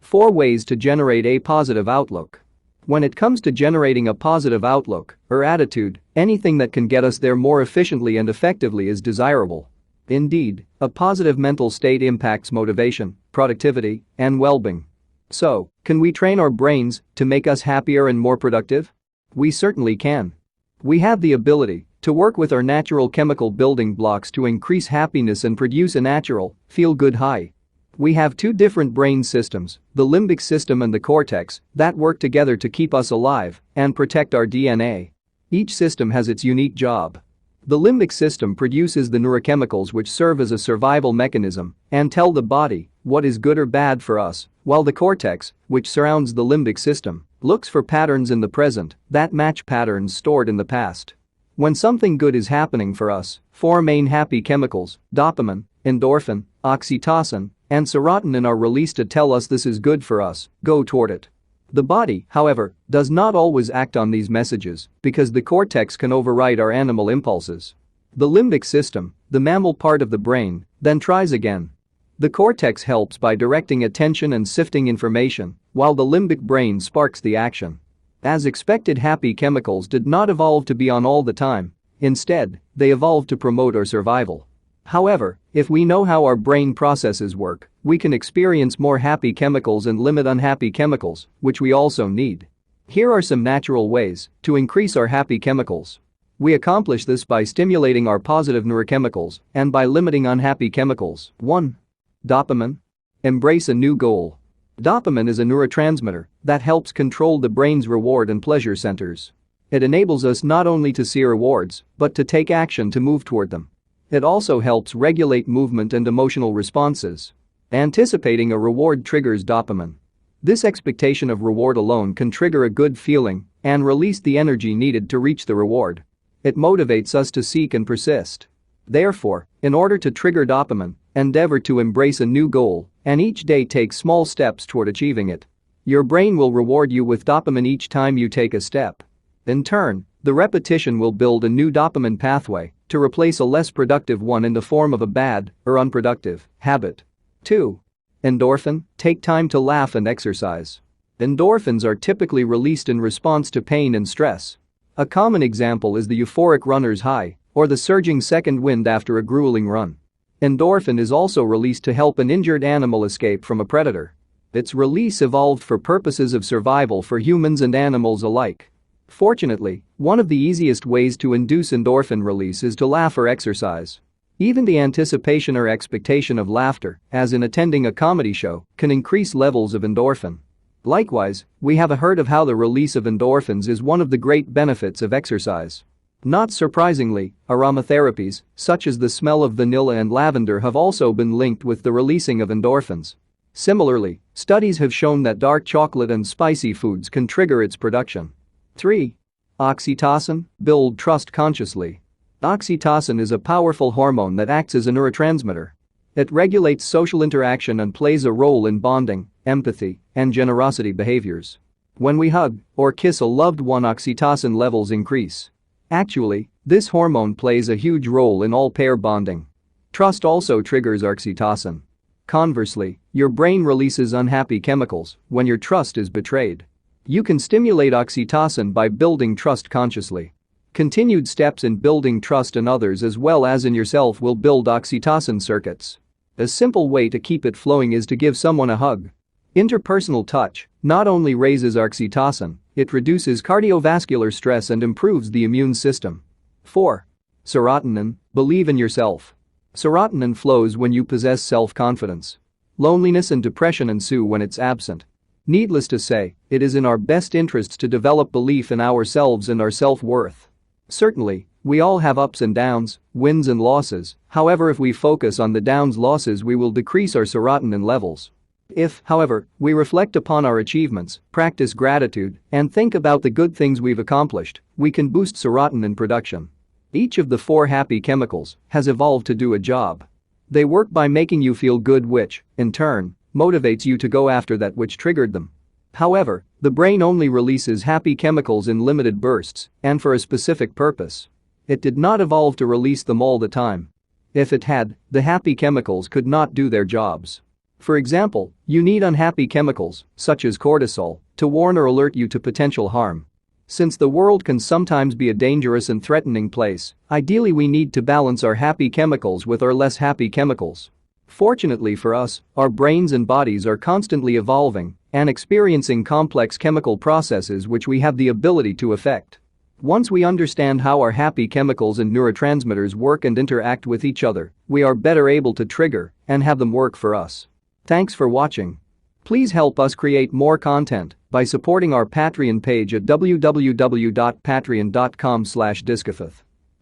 4 ways to generate a positive outlook. When it comes to generating a positive outlook or attitude, anything that can get us there more efficiently and effectively is desirable. Indeed, a positive mental state impacts motivation, productivity, and well-being. So, can we train our brains to make us happier and more productive? We certainly can. We have the ability to work with our natural chemical building blocks to increase happiness and produce a natural, feel-good high. We have 2 different brain systems, the limbic system and the cortex, that work together to keep us alive and protect our DNA. Each system has its unique job. The limbic system produces the neurochemicals which serve as a survival mechanism and tell the body what is good or bad for us, while the cortex, which surrounds the limbic system, looks for patterns in the present that match patterns stored in the past. When something good is happening for us, 4 main happy chemicals, dopamine, endorphin, oxytocin, and serotonin are released to tell us this is good for us, go toward it. The body, however, does not always act on these messages because the cortex can override our animal impulses. The limbic system, the mammal part of the brain, then tries again. The cortex helps by directing attention and sifting information, while the limbic brain sparks the action. As expected, happy chemicals did not evolve to be on all the time. Instead, they evolved to promote our survival. However, if we know how our brain processes work, we can experience more happy chemicals and limit unhappy chemicals, which we also need. Here are some natural ways to increase our happy chemicals. We accomplish this by stimulating our positive neurochemicals and by limiting unhappy chemicals. 1. Dopamine. Embrace a new goal. Dopamine is a neurotransmitter that helps control the brain's reward and pleasure centers. It enables us not only to see rewards, but to take action to move toward them. It also helps regulate movement and emotional responses. Anticipating a reward triggers dopamine. This expectation of reward alone can trigger a good feeling and release the energy needed to reach the reward. It motivates us to seek and persist. Therefore, in order to trigger dopamine, endeavor to embrace a new goal and each day take small steps toward achieving it. Your brain will reward you with dopamine each time you take a step. In turn, the repetition will build a new dopamine pathway to replace a less productive one in the form of a bad or unproductive habit. 2. Endorphin. Take time to laugh and exercise. Endorphins are typically released in response to pain and stress. A common example is the euphoric runner's high or the surging second wind after a grueling run. Endorphin is also released to help an injured animal escape from a predator. Its release evolved for purposes of survival for humans and animals alike. Fortunately, one of the easiest ways to induce endorphin release is to laugh or exercise. Even the anticipation or expectation of laughter, as in attending a comedy show, can increase levels of endorphin. Likewise, we have heard of how the release of endorphins is one of the great benefits of exercise. Not surprisingly, aromatherapies, such as the smell of vanilla and lavender, have also been linked with the releasing of endorphins. Similarly, studies have shown that dark chocolate and spicy foods can trigger its production. 3. Oxytocin. Build trust consciously. Oxytocin is a powerful hormone that acts as a neurotransmitter. It regulates social interaction and plays a role in bonding, empathy, and generosity behaviors. When we hug or kiss a loved one, oxytocin levels increase. Actually, this hormone plays a huge role in all pair bonding. Trust also triggers oxytocin. Conversely, your brain releases unhappy chemicals when your trust is betrayed. You can stimulate oxytocin by building trust consciously. Continued steps in building trust in others as well as in yourself will build oxytocin circuits. A simple way to keep it flowing is to give someone a hug. Interpersonal touch not only raises oxytocin, it reduces cardiovascular stress and improves the immune system. 4. Serotonin. Believe in yourself. Serotonin flows when you possess self-confidence. Loneliness and depression ensue when it's absent. Needless to say, it is in our best interests to develop belief in ourselves and our self-worth. Certainly, we all have ups and downs, wins and losses. However, if we focus on the downs losses, we will decrease our serotonin levels. If, however, we reflect upon our achievements, practice gratitude, and think about the good things we've accomplished, we can boost serotonin production. Each of the 4 happy chemicals has evolved to do a job. They work by making you feel good, which, in turn, motivates you to go after that which triggered them. However, the brain only releases happy chemicals in limited bursts and for a specific purpose. It did not evolve to release them all the time. If it had, the happy chemicals could not do their jobs. For example, you need unhappy chemicals, such as cortisol, to warn or alert you to potential harm. Since the world can sometimes be a dangerous and threatening place, ideally we need to balance our happy chemicals with our less happy chemicals. Fortunately for us, our brains and bodies are constantly evolving and experiencing complex chemical processes which we have the ability to affect. Once we understand how our happy chemicals and neurotransmitters work and interact with each other, we are better able to trigger and have them work for us. Thanks for watching. Please help us create more content by supporting our Patreon page at www.patreon.com/discofith.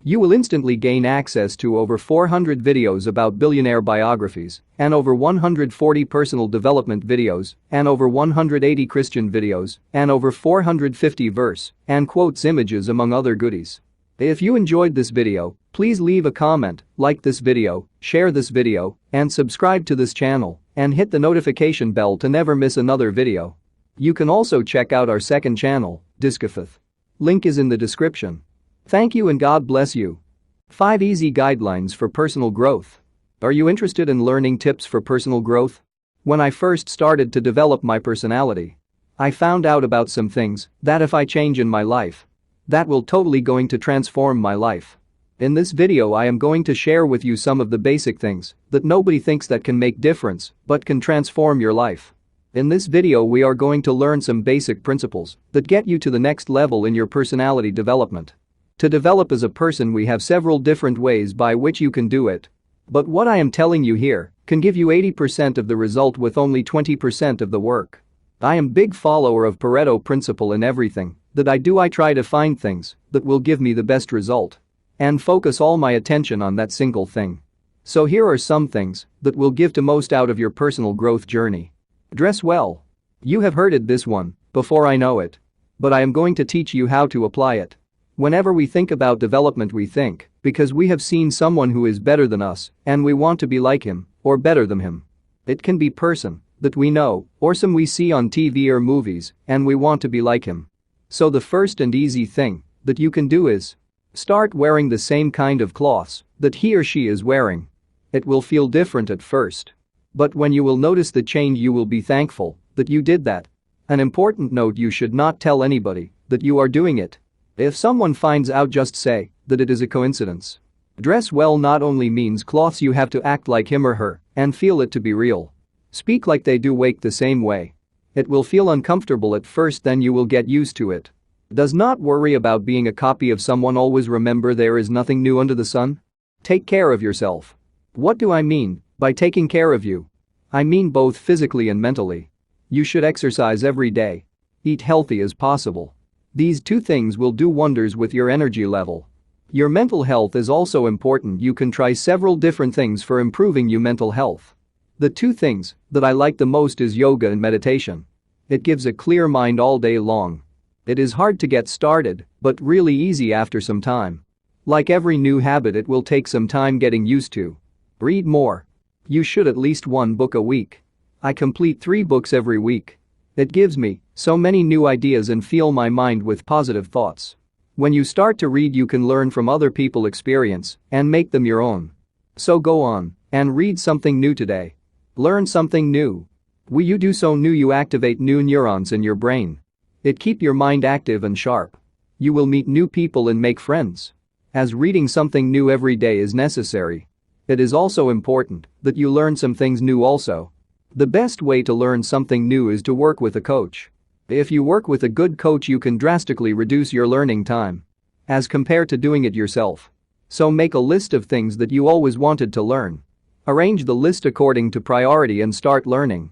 You will instantly gain access to over 400 videos about billionaire biographies and over 140 personal development videos and over 180 Christian videos and over 450 verse and quotes images among other goodies. If you enjoyed this video, please leave a comment, like this video, share this video, and subscribe to this channel and hit the notification bell to never miss another video. You can also check out our second channel, Discofith. Link is in the description. Thank you and God bless you. 5 easy guidelines for personal growth. Are you interested in learning tips for personal growth? When I first started to develop my personality, I found out about some things that if I change in my life, that will totally going to transform my life. In this video I am going to share with you some of the basic things that nobody thinks that can make difference but can transform your life. In this video we are going to learn some basic principles that get you to the next level in your personality development. To develop as a person we have several different ways by which you can do it. But what I am telling you here can give you 80% of the result with only 20% of the work. I am big follower of Pareto principle in everything that I do. I try to find things that will give me the best result and focus all my attention on that single thing. So here are some things that will give the most out of your personal growth journey. Dress well. You have heard it this one before, I know it. But I am going to teach you how to apply it. Whenever we think about development we think because we have seen someone who is better than us and we want to be like him or better than him. It can be person that we know or some we see on TV or movies and we want to be like him. So the first and easy thing that you can do is start wearing the same kind of clothes that he or she is wearing. It will feel different at first. But when you will notice the change you will be thankful that you did that. An important note: you should not tell anybody that you are doing it. If someone finds out, just say that it is a coincidence. Dress well not only means clothes you have to act like him or her and feel it to be real. Speak like they do, wake the same way. It will feel uncomfortable at first, then you will get used to it. Does not worry about being a copy of someone, always remember there is nothing new under the sun. Take care of yourself. What do I mean by taking care of you? I mean both physically and mentally. You should exercise every day. Eat healthy as possible. These two things will do wonders with your energy level. Your mental health is also important. You can try several different things for improving your mental health. The two things that I like the most is yoga and meditation. It gives a clear mind all day long. It is hard to get started, but really easy after some time. Like every new habit, it will take some time getting used to. Read more. You should at least 1 book a week. I complete 3 books every week. It gives me so many new ideas and fill my mind with positive thoughts. When you start to read, you can learn from other people's experience and make them your own. So go on and read something new today. Learn something new. When you do so new, you activate new neurons in your brain. It keep your mind active and sharp. You will meet new people and make friends. As reading something new every day is necessary, it is also important that you learn some things new also. The best way to learn something new is to work with a coach. If you work with a good coach, you can drastically reduce your learning time as compared to doing it yourself. So make a list of things that you always wanted to learn. Arrange the list according to priority and start learning.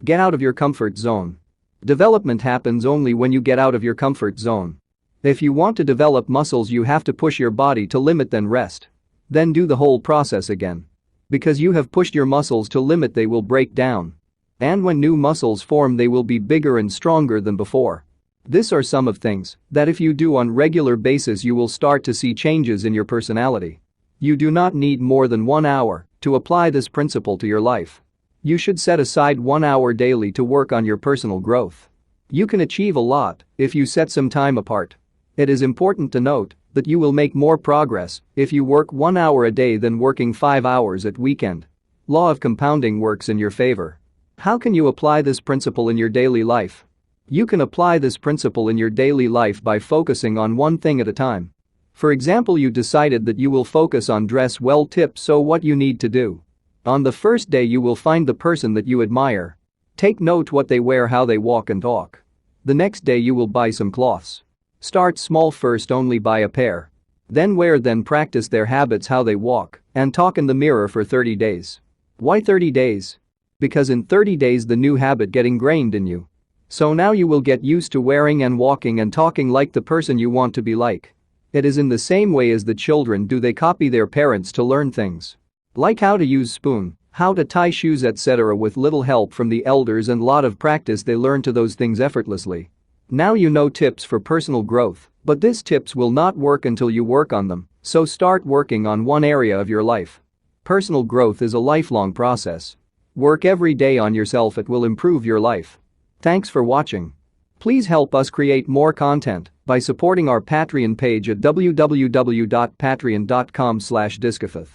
Get out of your comfort zone. Development happens only when you get out of your comfort zone. If you want to develop muscles, you have to push your body to limit, then rest. Then do the whole process again. Because you have pushed your muscles to limit, they will break down. And when new muscles form, they will be bigger and stronger than before. These are some of things that if you do on regular basis, you will start to see changes in your personality. You do not need more than 1 hour to apply this principle to your life. You should set aside 1 hour daily to work on your personal growth. You can achieve a lot if you set some time apart. It is important to note that you will make more progress if you work 1 hour a day than working 5 hours at weekend. Law of compounding works in your favor. How can you apply this principle in your daily life? You can apply this principle in your daily life by focusing on one thing at a time. For example, you decided that you will focus on dress well tips, so what you need to do. On the first day you will find the person that you admire. Take note what they wear, how they walk and talk. The next day you will buy some cloths. Start small first, only buy a pair. Then wear, then practice their habits, how they walk and talk in the mirror for 30 days. Why 30 days? Because in 30 days the new habit get ingrained in you. So now you will get used to wearing and walking and talking like the person you want to be like. It is in the same way as the children do, they copy their parents to learn things. Like how to use spoon, how to tie shoes, etc. With little help from the elders and lot of practice they learn to those things effortlessly. Now you know tips for personal growth, but these tips will not work until you work on them, so start working on one area of your life. Personal growth is a lifelong process. Work every day on yourself, it will improve your life. Thanks for watching. Please help us create more content by supporting our Patreon page at www.patreon.com/discofith.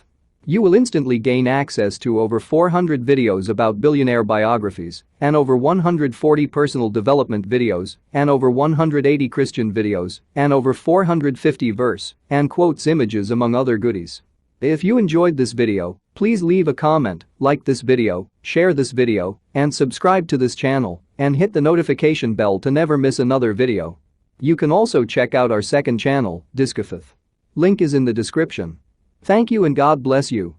You will instantly gain access to over 400 videos about billionaire biographies and over 140 personal development videos and over 180 Christian videos and over 450 verse and quotes images, among other goodies. If you enjoyed this video, please leave a comment, like this video, share this video, and subscribe to this channel and hit the notification bell to never miss another video. You can also check out our second channel, Discofith. Link is in the description. Thank you and God bless you.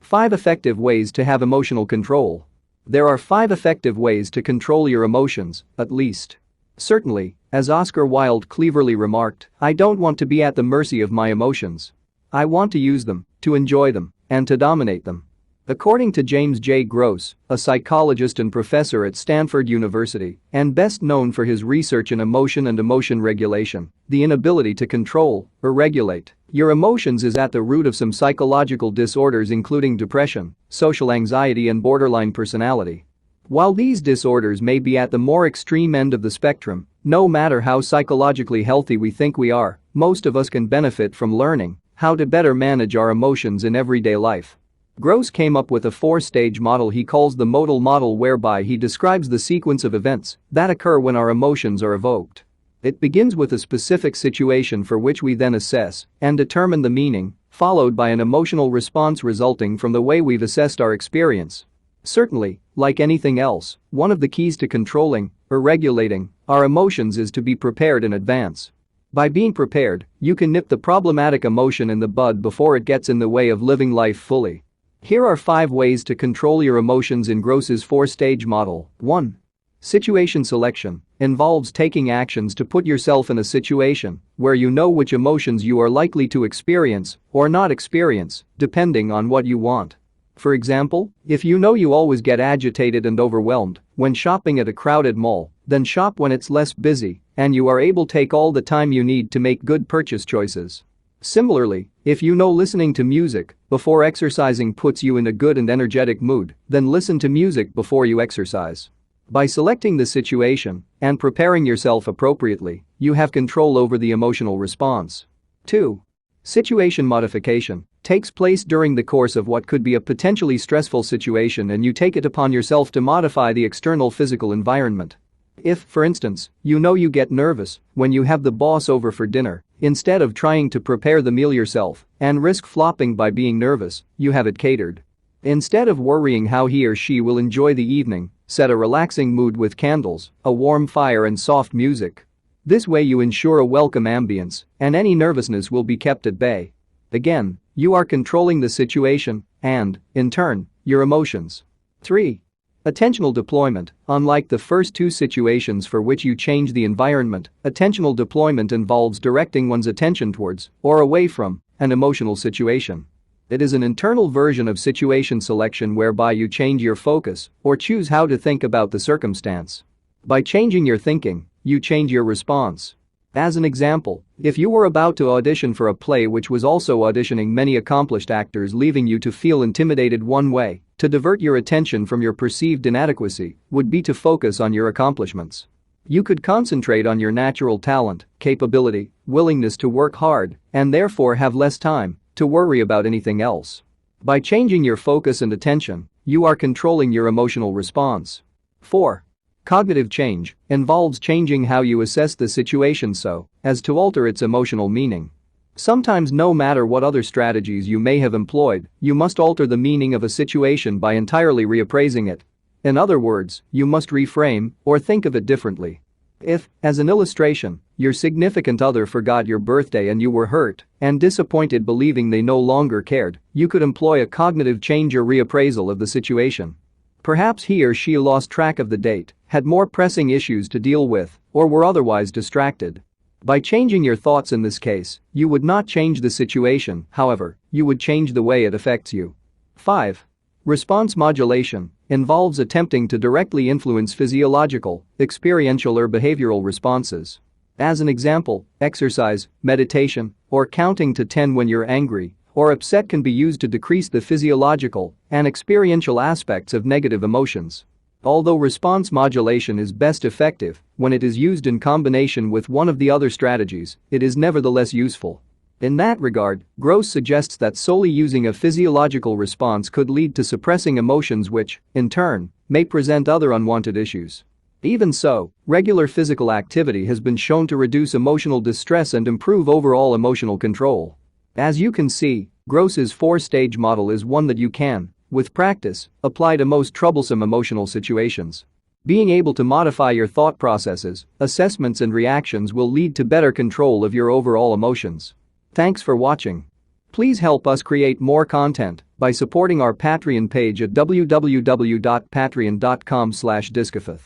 5 effective ways to have emotional control. There are 5 effective ways to control your emotions, at least. Certainly, as Oscar Wilde cleverly remarked, I don't want to be at the mercy of my emotions. I want to use them, to enjoy them, and to dominate them. According to James J. Gross, a psychologist and professor at Stanford University, and best known for his research in emotion and emotion regulation, the inability to control or regulate your emotions is at the root of some psychological disorders, including depression, social anxiety, and borderline personality. While these disorders may be at the more extreme end of the spectrum, no matter how psychologically healthy we think we are, most of us can benefit from learning how to better manage our emotions in everyday life. Gross came up with a 4-stage model he calls the modal model, whereby he describes the sequence of events that occur when our emotions are evoked. It begins with a specific situation for which we then assess and determine the meaning, followed by an emotional response resulting from the way we've assessed our experience. Certainly, like anything else, one of the keys to controlling or regulating our emotions is to be prepared in advance. By being prepared, you can nip the problematic emotion in the bud before it gets in the way of living life fully. Here are 5 ways to control your emotions in Gross's 4-stage model. 1. Situation selection involves taking actions to put yourself in a situation where you know which emotions you are likely to experience or not experience, depending on what you want. For example, if you know you always get agitated and overwhelmed when shopping at a crowded mall, then shop when it's less busy and you are able to take all the time you need to make good purchase choices. Similarly, if you know listening to music before exercising puts you in a good and energetic mood, then listen to music before you exercise. By selecting the situation and preparing yourself appropriately, you have control over the emotional response. 2. Situation modification takes place during the course of what could be a potentially stressful situation, and you take it upon yourself to modify the external physical environment. If, for instance, you know you get nervous when you have the boss over for dinner, instead of trying to prepare the meal yourself and risk flopping by being nervous, you have it catered. Instead of worrying how he or she will enjoy the evening, set a relaxing mood with candles, a warm fire, and soft music. This way you ensure a welcome ambience, and any nervousness will be kept at bay. Again, you are controlling the situation and, in turn, your emotions. 3. Attentional deployment. Unlike the first 2 situations for which you change the environment, attentional deployment involves directing one's attention towards or away from an emotional situation. It is an internal version of situation selection whereby you change your focus or choose how to think about the circumstance. By changing your thinking, you change your response. As an example, if you were about to audition for a play which was also auditioning many accomplished actors, leaving you to feel intimidated, one way to divert your attention from your perceived inadequacy would be to focus on your accomplishments. You could concentrate on your natural talent, capability, willingness to work hard, and therefore have less time to worry about anything else. By changing your focus and attention, You are controlling your emotional response. 4. Cognitive change involves changing how you assess the situation so as to alter its emotional meaning. Sometimes, no matter what other strategies you may have employed, you must alter the meaning of a situation by entirely reappraising it. In other words, you must reframe or think of it differently. If, as an illustration, your significant other forgot your birthday and you were hurt and disappointed believing they no longer cared, you could employ a cognitive change or reappraisal of the situation. Perhaps he or she lost track of the date, had more pressing issues to deal with, or were otherwise distracted. By changing your thoughts in this case, you would not change the situation, however, you would change the way it affects you. 5. Response modulation involves attempting to directly influence physiological, experiential or behavioral responses. As an example, exercise, meditation, or counting to 10 when you're angry or upset can be used to decrease the physiological and experiential aspects of negative emotions. Although response modulation is best effective when it is used in combination with one of the other strategies, it is nevertheless useful. In that regard, Gross suggests that solely using a physiological response could lead to suppressing emotions which, in turn, may present other unwanted issues. Even so, regular physical activity has been shown to reduce emotional distress and improve overall emotional control. As you can see, Gross's 4-stage model is one that you can, with practice, apply to most troublesome emotional situations. Being able to modify your thought processes, assessments and reactions will lead to better control of your overall emotions. Thanks for watching. Please help us create more content by supporting our Patreon page at www.patreon.com/discofith.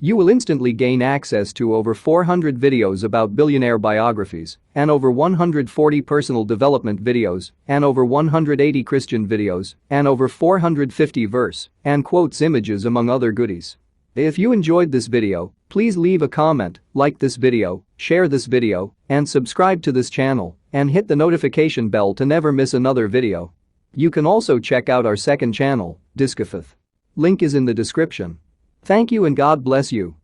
You will instantly gain access to over 400 videos about billionaire biographies and over 140 personal development videos and over 180 Christian videos and over 450 verse and quotes images among other goodies. If you enjoyed this video, please leave a comment, like this video, share this video, and subscribe to this channel and hit the notification bell to never miss another video. You can also check out our second channel, Discofith. Link is in the description. Thank you and God bless you.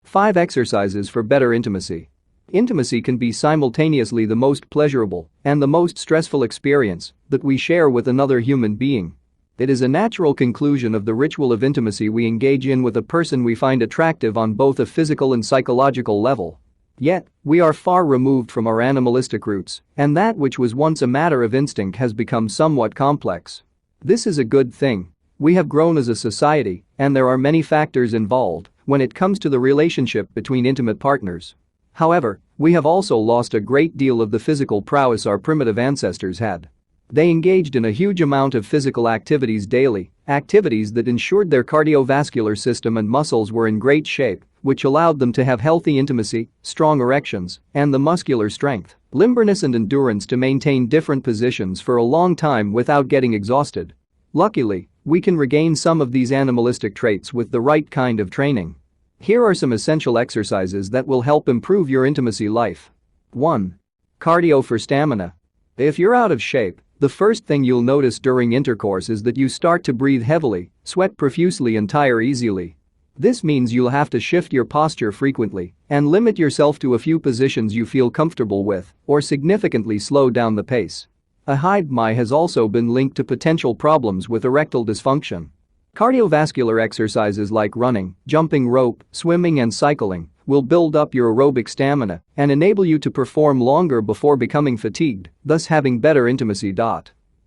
5 exercises for better intimacy. Intimacy can be simultaneously the most pleasurable and the most stressful experience that we share with another human being. It is a natural conclusion of the ritual of intimacy we engage in with a person we find attractive on both a physical and psychological level. Yet, we are far removed from our animalistic roots, and that which was once a matter of instinct has become somewhat complex. This is a good thing. We have grown as a society, and there are many factors involved when it comes to the relationship between intimate partners. However, we have also lost a great deal of the physical prowess our primitive ancestors had. They engaged in a huge amount of physical activities daily, activities that ensured their cardiovascular system and muscles were in great shape, which allowed them to have healthy intimacy, strong erections, and the muscular strength, limberness and endurance to maintain different positions for a long time without getting exhausted. Luckily, we can regain some of these animalistic traits with the right kind of training. Here are some essential exercises that will help improve your intimacy life. 1. Cardio for stamina. If you're out of shape, the first thing you'll notice during intercourse is that you start to breathe heavily, sweat profusely and tire easily. This means you'll have to shift your posture frequently and limit yourself to a few positions you feel comfortable with or significantly slow down the pace. A high BMI has also been linked to potential problems with erectile dysfunction. Cardiovascular exercises like running, jumping rope, swimming and cycling will build up your aerobic stamina and enable you to perform longer before becoming fatigued, thus having better intimacy.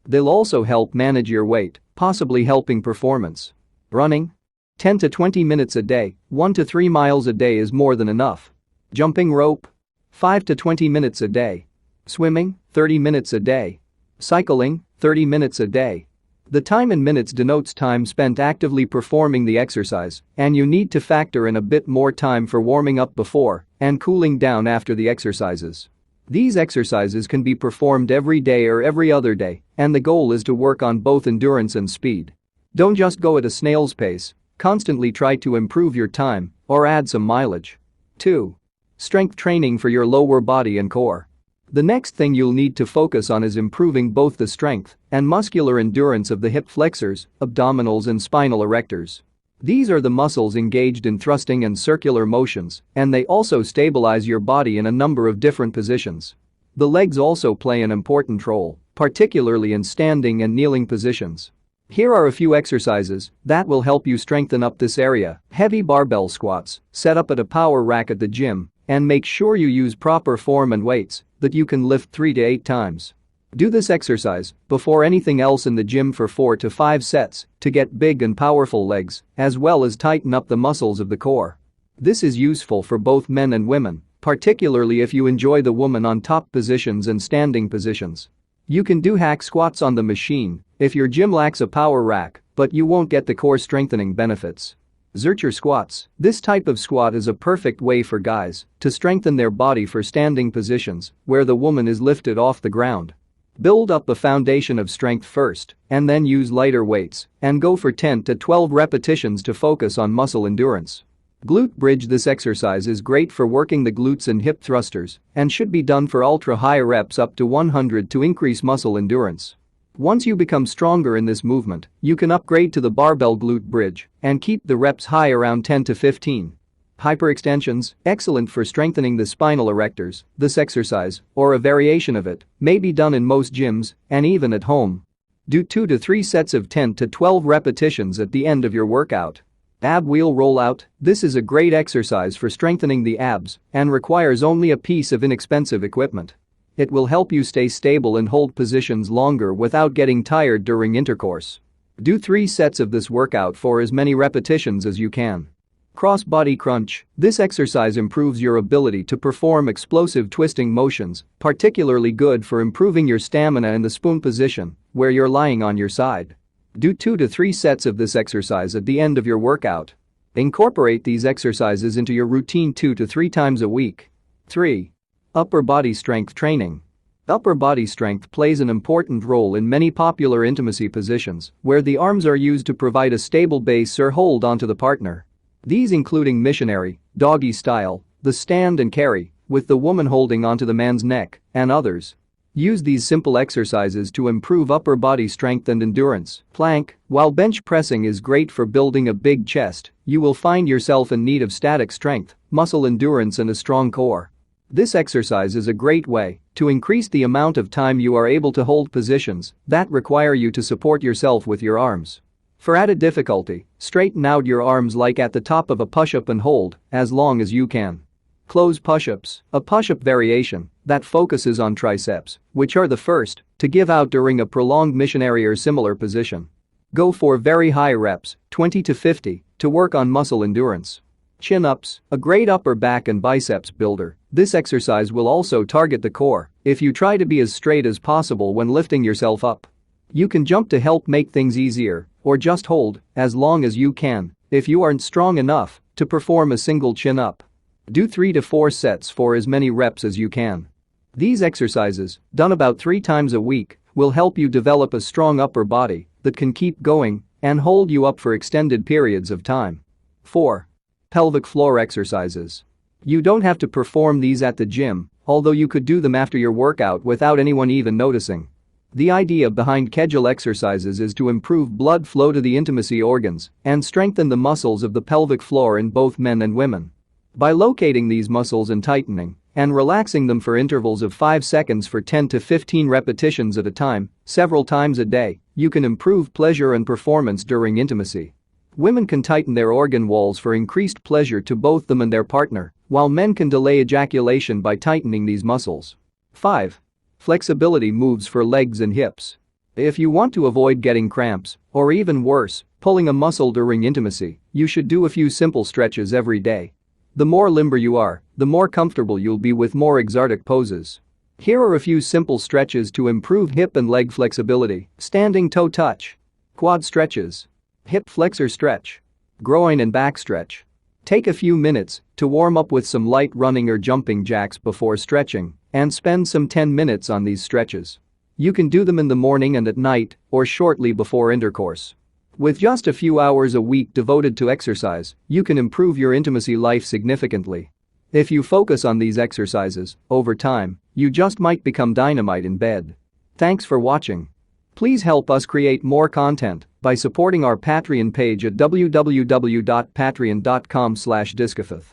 They'll also help manage your weight, possibly helping performance. Running? 10 to 20 minutes a day, 1 to 3 miles a day is more than enough. Jumping rope? 5 to 20 minutes a day. Swimming? 30 minutes a day. Cycling? 30 minutes a day. The time in minutes denotes time spent actively performing the exercise, and you need to factor in a bit more time for warming up before and cooling down after the exercises. These exercises can be performed every day or every other day, and the goal is to work on both endurance and speed. Don't just go at a snail's pace, constantly try to improve your time or add some mileage. 2. Strength training for your lower body and core. The next thing you'll need to focus on is improving both the strength and muscular endurance of the hip flexors, abdominals and spinal erectors. These are the muscles engaged in thrusting and circular motions, and they also stabilize your body in a number of different positions. The legs also play an important role, particularly in standing and kneeling positions. Here are a few exercises that will help you strengthen up this area. Heavy barbell squats, set up at a power rack at the gym, and make sure you use proper form and weights that you can lift 3 to 8 times. Do this exercise before anything else in the gym for 4 to 5 sets to get big and powerful legs, as well as tighten up the muscles of the core. This is useful for both men and women, particularly if you enjoy the woman on top positions and standing positions. You can do hack squats on the machine if your gym lacks a power rack, but you won't get the core strengthening benefits. Zercher squats. This type of squat is a perfect way for guys to strengthen their body for standing positions where the woman is lifted off the ground. Build up a foundation of strength first and then use lighter weights and go for 10 to 12 repetitions to focus on muscle endurance. Glute bridge. This exercise is great for working the glutes and hip thrusters and should be done for ultra-high reps up to 100 to increase muscle endurance. Once you become stronger in this movement, you can upgrade to the barbell glute bridge and keep the reps high around 10 to 15. Hyperextensions, excellent for strengthening the spinal erectors. This exercise, or a variation of it, may be done in most gyms and even at home. Do 2 to 3 sets of 10 to 12 repetitions at the end of your workout. Ab wheel rollout. This is a great exercise for strengthening the abs and requires only a piece of inexpensive equipment. It will help you stay stable and hold positions longer without getting tired during intercourse. Do 3 sets of this workout for as many repetitions as you can. Cross-body crunch. This exercise improves your ability to perform explosive twisting motions, particularly good for improving your stamina in the spoon position, where you're lying on your side. Do 2 to 3 sets of this exercise at the end of your workout. Incorporate these exercises into your routine 2 to 3 times a week. 3. Upper body strength training. Upper body strength plays an important role in many popular intimacy positions where the arms are used to provide a stable base or hold onto the partner. These including missionary, doggy style, the stand and carry, with the woman holding onto the man's neck, and others. Use these simple exercises to improve upper body strength and endurance. Plank. While bench pressing is great for building a big chest, you will find yourself in need of static strength, muscle endurance and a strong core. This exercise is a great way to increase the amount of time you are able to hold positions that require you to support yourself with your arms. For added difficulty, straighten out your arms like at the top of a push-up and hold as long as you can. Close push-ups, a push-up variation that focuses on triceps, which are the first to give out during a prolonged missionary or similar position. Go for very high reps, 20 to 50, to work on muscle endurance. Chin-ups, a great upper back and biceps builder. This exercise will also target the core if you try to be as straight as possible when lifting yourself up. You can jump to help make things easier, or just hold as long as you can if you aren't strong enough to perform a single chin-up. Do 3 to 4 sets for as many reps as you can. These exercises, done about 3 times a week, will help you develop a strong upper body that can keep going and hold you up for extended periods of time. 4. Pelvic floor exercises. You don't have to perform these at the gym, although you could do them after your workout without anyone even noticing. The idea behind Kegel exercises is to improve blood flow to the intimacy organs and strengthen the muscles of the pelvic floor in both men and women. By locating these muscles and tightening and relaxing them for intervals of 5 seconds for 10 to 15 repetitions at a time, several times a day, you can improve pleasure and performance during intimacy. Women can tighten their organ walls for increased pleasure to both them and their partner, while men can delay ejaculation by tightening these muscles. 5. Flexibility moves for legs and hips. If you want to avoid getting cramps, or even worse, pulling a muscle during intimacy, you should do a few simple stretches every day. The more limber you are, the more comfortable you'll be with more exotic poses. Here are a few simple stretches to improve hip and leg flexibility. Standing toe touch. Quad stretches. Hip flexor stretch. Groin and back stretch. Take a few minutes to warm up with some light running or jumping jacks before stretching and spend some 10 minutes on these stretches. You can do them in the morning and at night or shortly before intercourse. With just a few hours a week devoted to exercise, you can improve your intimacy life significantly. If you focus on these exercises, over time, you just might become dynamite in bed. Thanks for watching. Please help us create more content by supporting our Patreon page at www.patreon.com/discofith.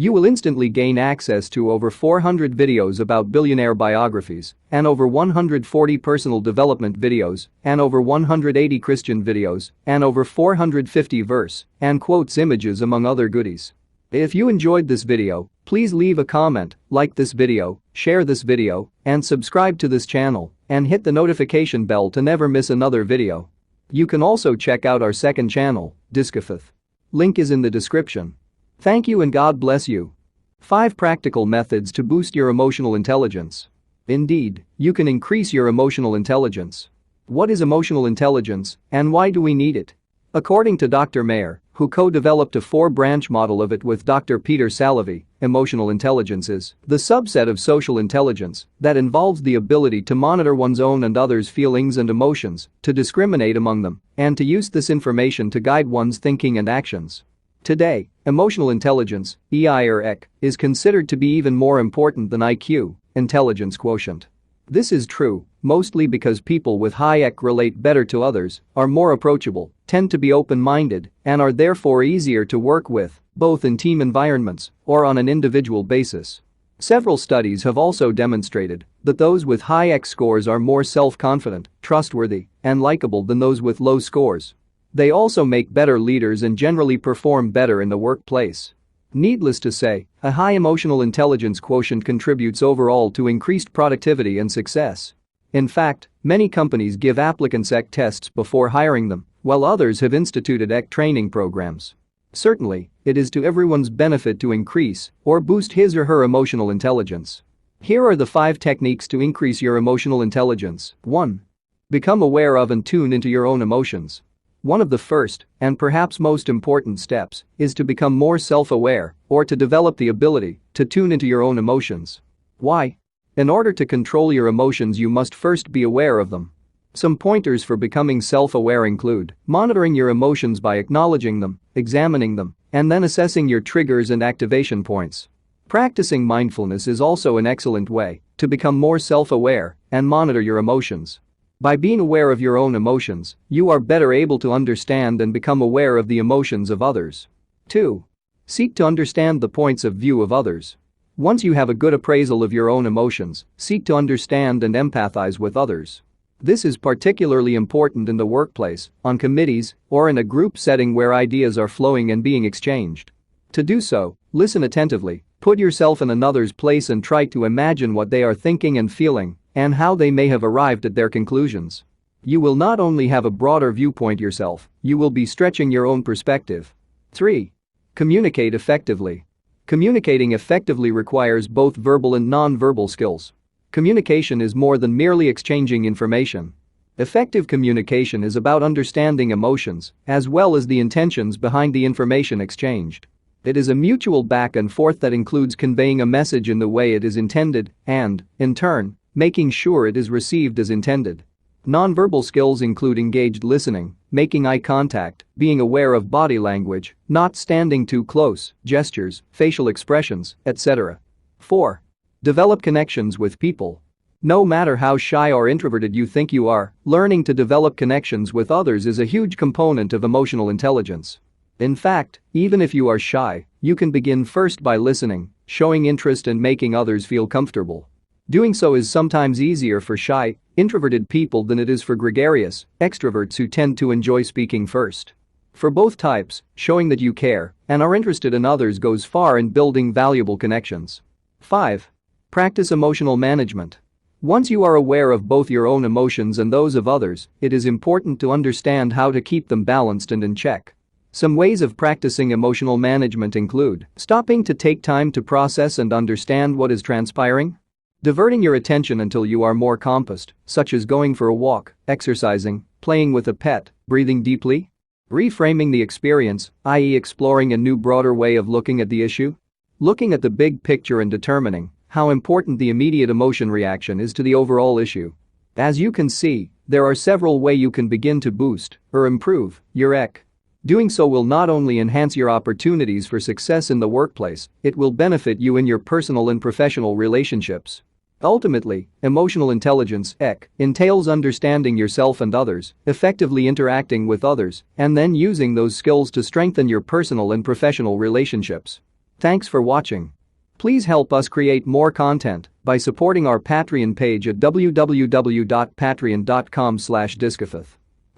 You will instantly gain access to over 400 videos about billionaire biographies and over 140 personal development videos and over 180 Christian videos and over 450 verse and quotes images among other goodies. If you enjoyed this video, please leave a comment, like this video, share this video, and subscribe to this channel and hit the notification bell to never miss another video. You can also check out our second channel, Discafith. Link is in the description. Thank you and God bless you. 5 practical methods to boost your emotional intelligence. Indeed, you can increase your emotional intelligence. What is emotional intelligence and why do we need it? According to Dr. Mayer, who co-developed a 4-branch model of it with Dr. Peter Salovey, emotional intelligence is the subset of social intelligence that involves the ability to monitor one's own and others' feelings and emotions, to discriminate among them, and to use this information to guide one's thinking and actions. Today, emotional intelligence, EI or EQ, is considered to be even more important than IQ, intelligence quotient. This is true, mostly because people with high EQ relate better to others, are more approachable, tend to be open-minded, and are therefore easier to work with, both in team environments or on an individual basis. Several studies have also demonstrated that those with high EQ scores are more self-confident, trustworthy, and likable than those with low scores. They also make better leaders and generally perform better in the workplace. Needless to say, a high emotional intelligence quotient contributes overall to increased productivity and success. In fact, many companies give applicants EQ tests before hiring them, while others have instituted EQ training programs. Certainly, it is to everyone's benefit to increase or boost his or her emotional intelligence. Here are the 5 techniques to increase your emotional intelligence. 1. Become aware of and tune into your own emotions. One of the first, and perhaps most important steps, is to become more self-aware, or to develop the ability to tune into your own emotions. Why? In order to control your emotions, you must first be aware of them. Some pointers for becoming self-aware include monitoring your emotions by acknowledging them, examining them, and then assessing your triggers and activation points. Practicing mindfulness is also an excellent way to become more self-aware and monitor your emotions. By being aware of your own emotions, you are better able to understand and become aware of the emotions of others. 2. Seek to understand the points of view of others. Once you have a good appraisal of your own emotions, seek to understand and empathize with others. This is particularly important in the workplace, on committees, or in a group setting where ideas are flowing and being exchanged. To do so, listen attentively, put yourself in another's place and try to imagine what they are thinking and feeling, and how they may have arrived at their conclusions. You will not only have a broader viewpoint yourself, you will be stretching your own perspective. 3. Communicate effectively. Communicating effectively requires both verbal and non-verbal skills. Communication is more than merely exchanging information. Effective communication is about understanding emotions, as well as the intentions behind the information exchanged. It is a mutual back and forth that includes conveying a message in the way it is intended and, in turn, making sure it is received as intended. Nonverbal skills include engaged listening, making eye contact, being aware of body language, not standing too close, gestures, facial expressions, etc. 4. Develop connections with people. No matter how shy or introverted you think you are, learning to develop connections with others is a huge component of emotional intelligence. In fact, even if you are shy, you can begin first by listening, showing interest and making others feel comfortable. Doing so is sometimes easier for shy, introverted people than it is for gregarious, extroverts who tend to enjoy speaking first. For both types, showing that you care and are interested in others goes far in building valuable connections. 5. Practice emotional management. Once you are aware of both your own emotions and those of others, it is important to understand how to keep them balanced and in check. Some ways of practicing emotional management include stopping to take time to process and understand what is transpiring, diverting your attention until you are more composed, such as going for a walk, exercising, playing with a pet, breathing deeply, reframing the experience, i.e., exploring a new broader way of looking at the issue, looking at the big picture and determining how important the immediate emotion reaction is to the overall issue. As you can see, there are several ways you can begin to boost or improve your EQ. Doing so will not only enhance your opportunities for success in the workplace, it will benefit you in your personal and professional relationships. Ultimately, emotional intelligence (EQ) entails understanding yourself and others, effectively interacting with others, and then using those skills to strengthen your personal and professional relationships. Thanks for watching. Please help us create more content by supporting our Patreon page at www.patreon.com/discofith.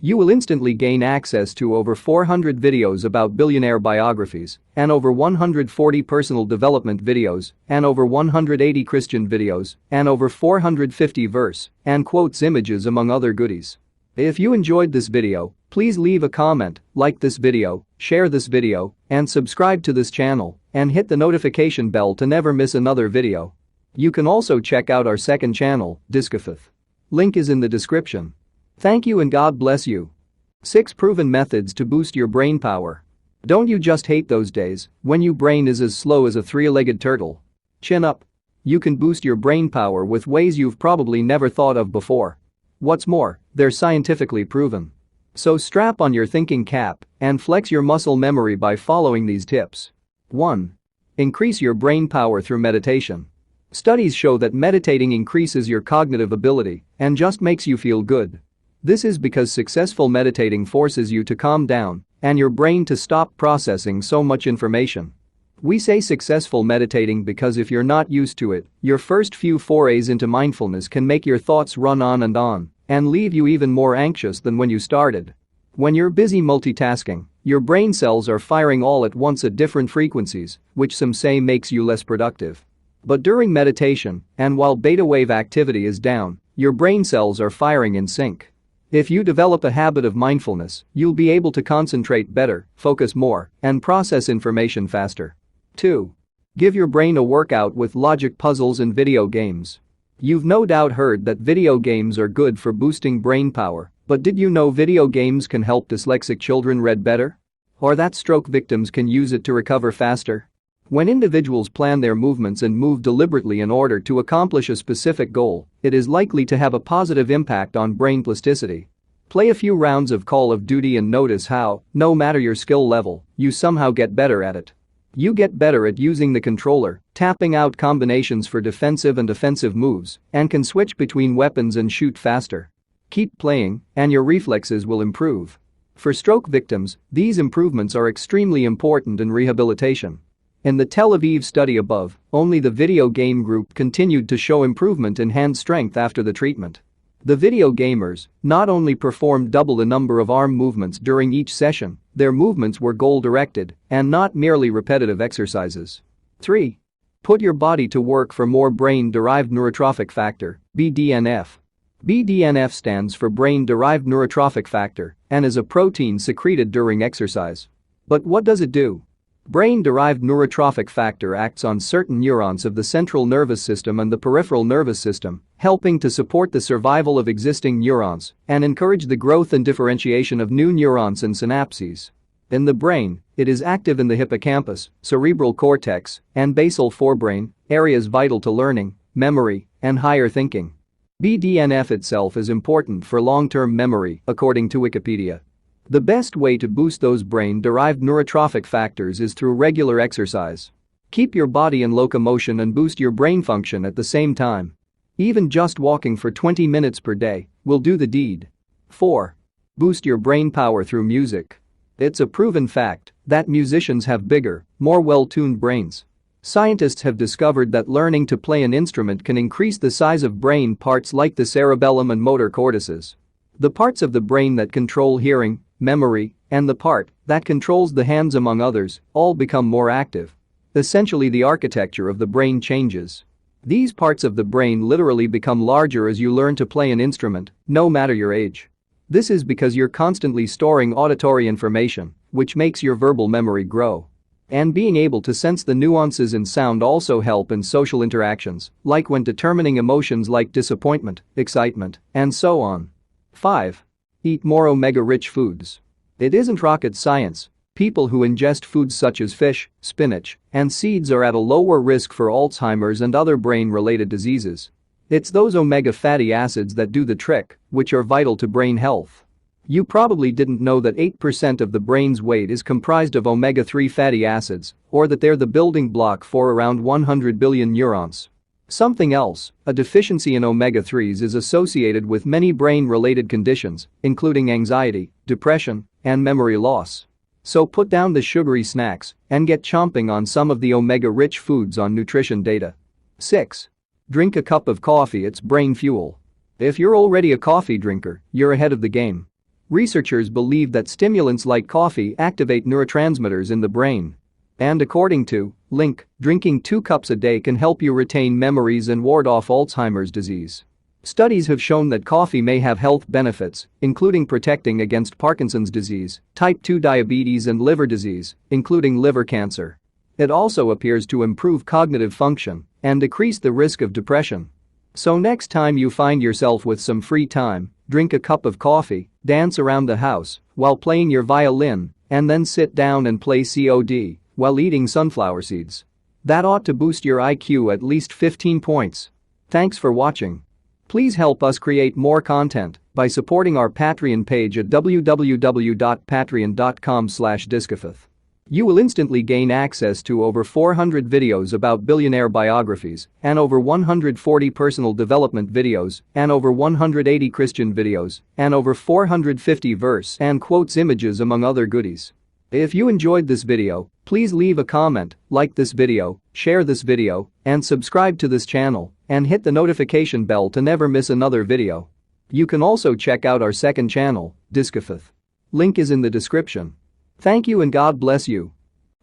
You will instantly gain access to over 400 videos about billionaire biographies and over 140 personal development videos and over 180 Christian videos and over 450 verse and quotes images among other goodies. If you enjoyed this video, please leave a comment, like this video, share this video, and subscribe to this channel and hit the notification bell to never miss another video. You can also check out our second channel, Discofith. Link is in the description. Thank you and God bless you. 6 proven methods to boost your brain power. Don't you just hate those days when your brain is as slow as a 3-legged turtle? Chin up. You can boost your brain power with ways you've probably never thought of before. What's more, they're scientifically proven. So strap on your thinking cap and flex your muscle memory by following these tips. 1. Increase your brain power through meditation. Studies show that meditating increases your cognitive ability and just makes you feel good. This is because successful meditating forces you to calm down and your brain to stop processing so much information. We say successful meditating because if you're not used to it, your first few forays into mindfulness can make your thoughts run on and leave you even more anxious than when you started. When you're busy multitasking, your brain cells are firing all at once at different frequencies, which some say makes you less productive. But during meditation, and while beta wave activity is down, your brain cells are firing in sync. If you develop a habit of mindfulness, you'll be able to concentrate better, focus more, and process information faster. 2. Give your brain a workout with logic puzzles and video games. You've no doubt heard that video games are good for boosting brain power, but did you know video games can help dyslexic children read better? Or that stroke victims can use it to recover faster? When individuals plan their movements and move deliberately in order to accomplish a specific goal, it is likely to have a positive impact on brain plasticity. Play a few rounds of Call of Duty and notice how, no matter your skill level, you somehow get better at it. You get better at using the controller, tapping out combinations for defensive and offensive moves, and can switch between weapons and shoot faster. Keep playing, and your reflexes will improve. For stroke victims, these improvements are extremely important in rehabilitation. In the Tel Aviv study above, only the video game group continued to show improvement in hand strength after the treatment. The video gamers not only performed double the number of arm movements during each session, their movements were goal-directed and not merely repetitive exercises. 3. Put your body to work for more brain-derived neurotrophic factor, BDNF. BDNF stands for brain-derived neurotrophic factor and is a protein secreted during exercise. But what does it do? Brain-derived neurotrophic factor acts on certain neurons of the central nervous system and the peripheral nervous system, helping to support the survival of existing neurons and encourage the growth and differentiation of new neurons and synapses. In the brain, it is active in the hippocampus, cerebral cortex, and basal forebrain, areas vital to learning, memory, and higher thinking. BDNF itself is important for long-term memory, according to Wikipedia. The best way to boost those brain-derived neurotrophic factors is through regular exercise. Keep your body in locomotion and boost your brain function at the same time. Even just walking for 20 minutes per day will do the deed. 4. Boost your brain power through music. It's a proven fact that musicians have bigger, more well-tuned brains. Scientists have discovered that learning to play an instrument can increase the size of brain parts like the cerebellum and motor cortices. The parts of the brain that control hearing, memory, and the part that controls the hands, among others, all become more active. Essentially, the architecture of the brain changes. These parts of the brain literally become larger as you learn to play an instrument, no matter your age. This is because you're constantly storing auditory information, which makes your verbal memory grow. And being able to sense the nuances in sound also help in social interactions, like when determining emotions like disappointment, excitement, and so on. 5. Eat more omega-rich foods. It isn't rocket science. People who ingest foods such as fish, spinach, and seeds are at a lower risk for Alzheimer's and other brain-related diseases. It's those omega fatty acids that do the trick, which are vital to brain health. You probably didn't know that 8% of the brain's weight is comprised of omega-3 fatty acids, or that they're the building block for around 100 billion neurons. Something else, a deficiency in omega-3s is associated with many brain-related conditions, including anxiety, depression, and memory loss. So put down the sugary snacks and get chomping on some of the omega-rich foods on nutrition data. 6. Drink a cup of coffee, it's brain fuel. If you're already a coffee drinker, you're ahead of the game. Researchers believe that stimulants like coffee activate neurotransmitters in the brain. And according to Link, drinking 2 cups a day can help you retain memories and ward off Alzheimer's disease. Studies have shown that coffee may have health benefits, including protecting against Parkinson's disease, type 2 diabetes and liver disease, including liver cancer. It also appears to improve cognitive function and decrease the risk of depression. So next time you find yourself with some free time, drink a cup of coffee, dance around the house while playing your violin, and then sit down and play COD while eating sunflower seeds. That ought to boost your IQ at least 15 points. Thanks for watching. Please help us create more content by supporting our Patreon page at www.patreon.com/discofith. You will instantly gain access to over 400 videos about billionaire biographies and over 140 personal development videos and over 180 Christian videos and over 450 verse and quotes images among other goodies. If you enjoyed this video, please leave a comment, like this video, share this video, and subscribe to this channel, and hit the notification bell to never miss another video. You can also check out our second channel, Discofith. Link is in the description. Thank you and God bless you.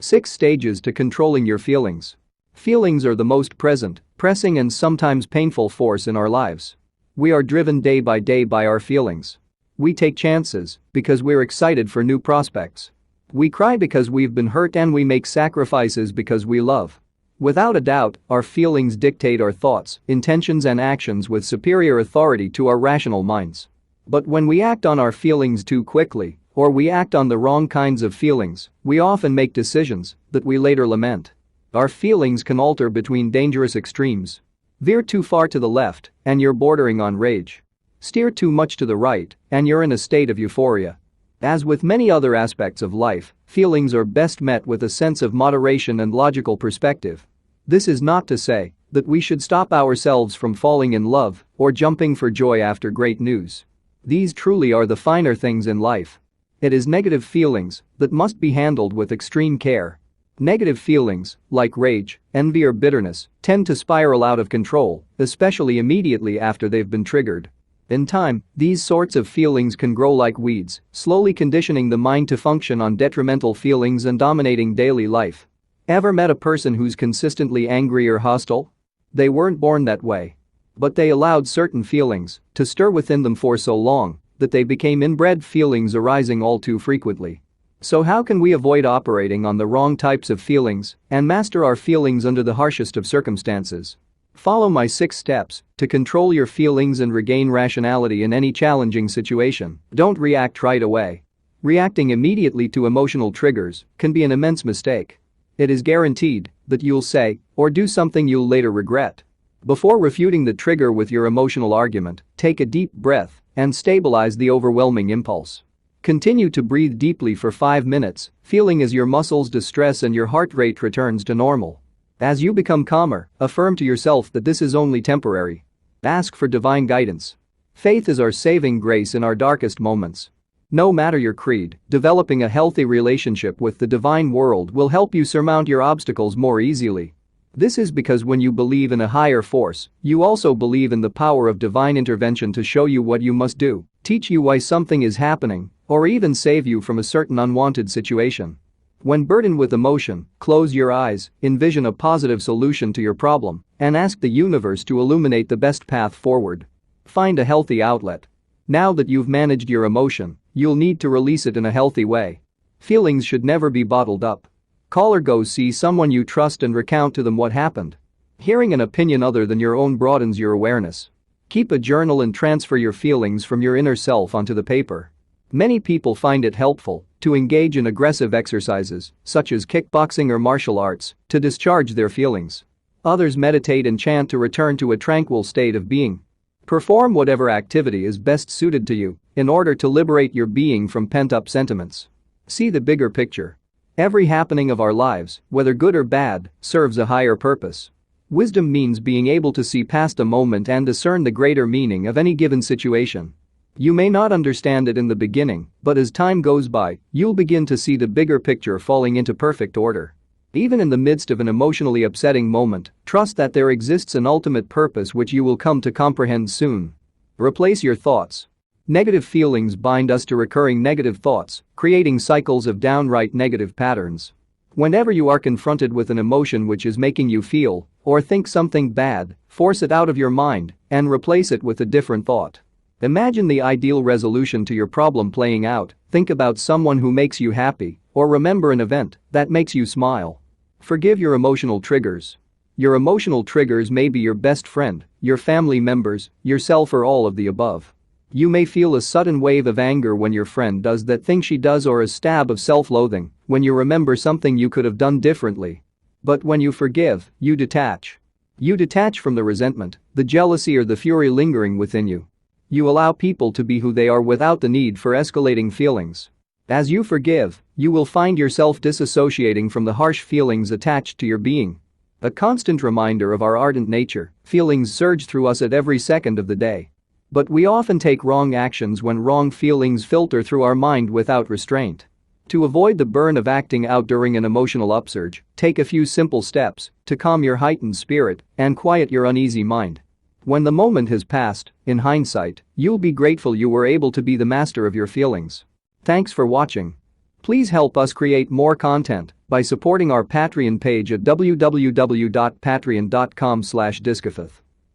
6 stages to controlling your feelings. Feelings are the most present, pressing and sometimes painful force in our lives. We are driven day by day by our feelings. We take chances because we're excited for new prospects. We cry because we've been hurt and we make sacrifices because we love. Without a doubt, our feelings dictate our thoughts, intentions and actions with superior authority to our rational minds. But when we act on our feelings too quickly, or we act on the wrong kinds of feelings, we often make decisions that we later lament. Our feelings can alter between dangerous extremes. Veer too far to the left, and you're bordering on rage. Steer too much to the right, and you're in a state of euphoria. As with many other aspects of life, feelings are best met with a sense of moderation and logical perspective. This is not to say that we should stop ourselves from falling in love or jumping for joy after great news. These truly are the finer things in life. It is negative feelings that must be handled with extreme care. Negative feelings, like rage, envy or bitterness, tend to spiral out of control, especially immediately after they've been triggered. In time, these sorts of feelings can grow like weeds, slowly conditioning the mind to function on detrimental feelings and dominating daily life. Ever met a person who's consistently angry or hostile? They weren't born that way. But they allowed certain feelings to stir within them for so long that they became inbred feelings arising all too frequently. So how can we avoid operating on the wrong types of feelings and master our feelings under the harshest of circumstances? Follow my 6 steps to control your feelings and regain rationality in any challenging situation. Don't react right away. Reacting immediately to emotional triggers can be an immense mistake. It is guaranteed that you'll say or do something you'll later regret. Before refuting the trigger with your emotional argument, take a deep breath and stabilize the overwhelming impulse. Continue to breathe deeply for 5 minutes, feeling as your muscles distress and your heart rate returns to normal. As you become calmer, affirm to yourself that this is only temporary. Ask for divine guidance. Faith is our saving grace in our darkest moments. No matter your creed, developing a healthy relationship with the divine world will help you surmount your obstacles more easily. This is because when you believe in a higher force, you also believe in the power of divine intervention to show you what you must do, teach you why something is happening, or even save you from a certain unwanted situation. When burdened with emotion, close your eyes, envision a positive solution to your problem, and ask the universe to illuminate the best path forward. Find a healthy outlet. Now that you've managed your emotion, you'll need to release it in a healthy way. Feelings should never be bottled up. Call or go see someone you trust and recount to them what happened. Hearing an opinion other than your own broadens your awareness. Keep a journal and transfer your feelings from your inner self onto the paper. Many people find it helpful to engage in aggressive exercises, such as kickboxing or martial arts, to discharge their feelings. Others meditate and chant to return to a tranquil state of being. Perform whatever activity is best suited to you in order to liberate your being from pent-up sentiments. See the bigger picture. Every happening of our lives, whether good or bad, serves a higher purpose. Wisdom means being able to see past a moment and discern the greater meaning of any given situation. You may not understand it in the beginning, but as time goes by, you'll begin to see the bigger picture falling into perfect order. Even in the midst of an emotionally upsetting moment, trust that there exists an ultimate purpose which you will come to comprehend soon. Replace your thoughts. Negative feelings bind us to recurring negative thoughts, creating cycles of downright negative patterns. Whenever you are confronted with an emotion which is making you feel or think something bad, force it out of your mind and replace it with a different thought. Imagine the ideal resolution to your problem playing out, think about someone who makes you happy, or remember an event that makes you smile. Forgive your emotional triggers. Your emotional triggers may be your best friend, your family members, yourself, or all of the above. You may feel a sudden wave of anger when your friend does that thing she does, or a stab of self-loathing when you remember something you could have done differently. But when you forgive, you detach. You detach from the resentment, the jealousy, or the fury lingering within you. You allow people to be who they are without the need for escalating feelings. As you forgive, you will find yourself disassociating from the harsh feelings attached to your being. A constant reminder of our ardent nature, feelings surge through us at every second of the day. But we often take wrong actions when wrong feelings filter through our mind without restraint. To avoid the burn of acting out during an emotional upsurge, take a few simple steps to calm your heightened spirit and quiet your uneasy mind. When the moment has passed, in hindsight, you'll be grateful you were able to be the master of your feelings. Thanks for watching. Please help us create more content by supporting our Patreon page at www.patreon.com/discofith.